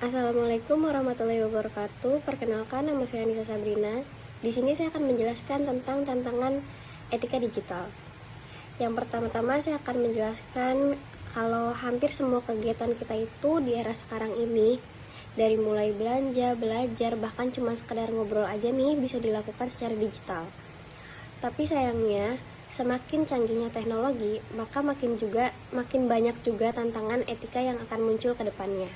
Assalamualaikum warahmatullahi wabarakatuh. Perkenalkan, nama saya Anissa Sabrina. Di sini saya akan menjelaskan tentang tantangan etika digital. Yang pertama-tama saya akan menjelaskan kalau hampir semua kegiatan kita itu di era sekarang ini, dari mulai belanja, belajar, bahkan cuma sekedar ngobrol aja nih, bisa dilakukan secara digital. Tapi sayangnya, semakin canggihnya teknologi, maka makin banyak juga tantangan etika yang akan muncul ke depannya.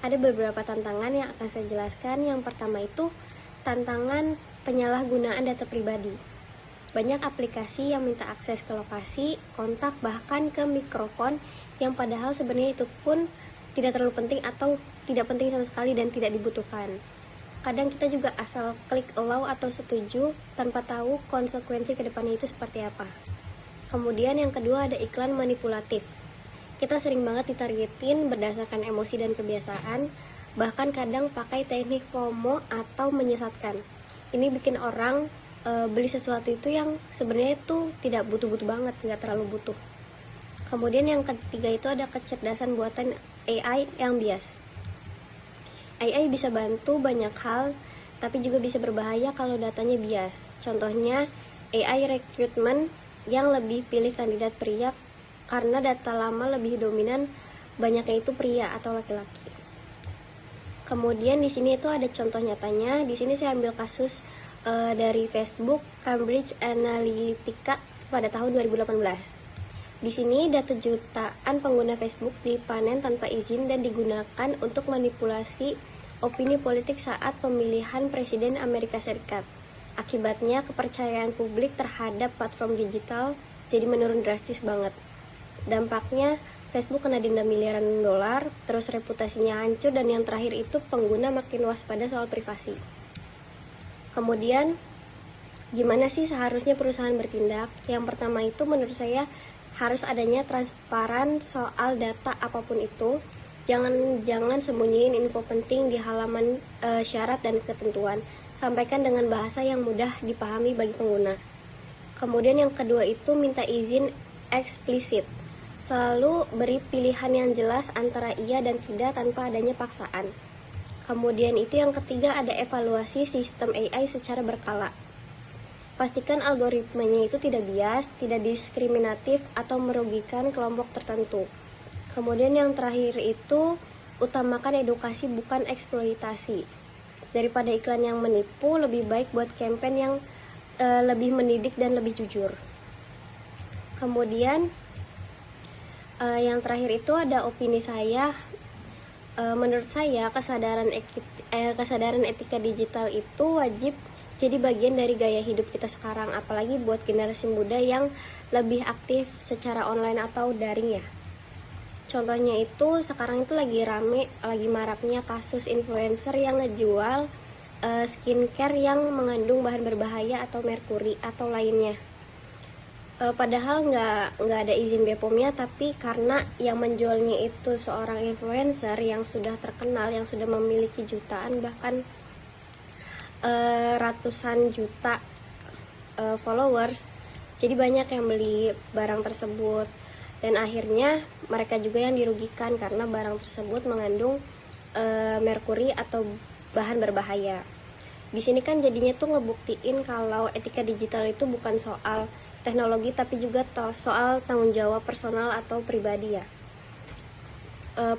Ada beberapa tantangan yang akan saya jelaskan. Yang pertama itu tantangan penyalahgunaan data pribadi. Banyak aplikasi yang minta akses ke lokasi, kontak, bahkan ke mikrofon yang padahal sebenarnya itu pun tidak terlalu penting atau tidak penting sama sekali dan tidak dibutuhkan. Kadang kita juga asal klik allow atau setuju tanpa tahu konsekuensi ke depannya itu seperti apa. Kemudian yang kedua ada iklan manipulatif. Kita sering banget ditargetin berdasarkan emosi dan kebiasaan, bahkan kadang pakai teknik FOMO atau menyesatkan. Ini bikin orang beli sesuatu itu yang sebenarnya itu tidak butuh-butuh banget, nggak terlalu butuh. Kemudian yang ketiga itu ada kecerdasan buatan AI yang bias. AI bisa bantu banyak hal, tapi juga bisa berbahaya kalau datanya bias. Contohnya AI recruitment yang lebih pilih kandidat pria karena data lama lebih dominan, banyaknya itu pria atau laki-laki. Kemudian di sini itu ada contoh nyatanya. Di sini saya ambil kasus dari Facebook Cambridge Analytica pada tahun 2018. Di sini data jutaan pengguna Facebook dipanen tanpa izin dan digunakan untuk manipulasi opini politik saat pemilihan presiden Amerika Serikat. Akibatnya kepercayaan publik terhadap platform digital jadi menurun drastis banget. Dampaknya Facebook kena denda miliaran dolar, terus reputasinya hancur, dan yang terakhir itu pengguna makin waspada soal privasi. Kemudian gimana sih seharusnya perusahaan bertindak? Yang pertama itu menurut saya harus adanya transparan soal data apapun itu. Jangan sembunyiin info penting di halaman syarat dan ketentuan. Sampaikan dengan bahasa yang mudah dipahami bagi pengguna. Kemudian yang kedua itu minta izin eksplisit. Selalu beri pilihan yang jelas antara iya dan tidak tanpa adanya paksaan. Kemudian itu yang ketiga ada evaluasi sistem AI secara berkala. Pastikan algoritmanya itu tidak bias, tidak diskriminatif atau merugikan kelompok tertentu. Kemudian yang terakhir itu utamakan edukasi bukan eksploitasi. Daripada iklan yang menipu, lebih baik buat campaign yang lebih mendidik dan lebih jujur. Kemudian yang terakhir itu ada opini saya. Menurut saya kesadaran etika digital itu wajib jadi bagian dari gaya hidup kita sekarang, apalagi buat generasi muda yang lebih aktif secara online atau daring ya. Contohnya itu sekarang itu lagi maraknya kasus influencer yang ngejual skincare yang mengandung bahan berbahaya atau merkuri atau lainnya. Padahal nggak ada izin BPOM-nya, tapi karena yang menjualnya itu seorang influencer yang sudah terkenal, yang sudah memiliki jutaan bahkan ratusan juta followers, jadi banyak yang beli barang tersebut dan akhirnya mereka juga yang dirugikan karena barang tersebut mengandung merkuri atau bahan berbahaya. Di sini kan jadinya tuh ngebuktiin kalau etika digital itu bukan soal teknologi tapi juga soal tanggung jawab personal atau pribadi ya.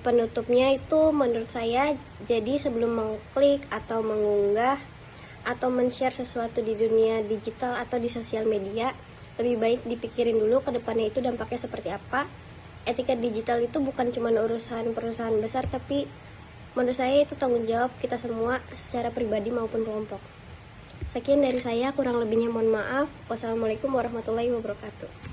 Penutupnya itu menurut saya, jadi sebelum mengklik atau mengunggah atau men-share sesuatu di dunia digital atau di sosial media, lebih baik dipikirin dulu ke depannya itu dampaknya seperti apa. Etika digital itu bukan cuma urusan perusahaan besar, tapi menurut saya itu tanggung jawab kita semua secara pribadi maupun kelompok. Sekian dari saya, kurang lebihnya mohon maaf. Wassalamualaikum warahmatullahi wabarakatuh.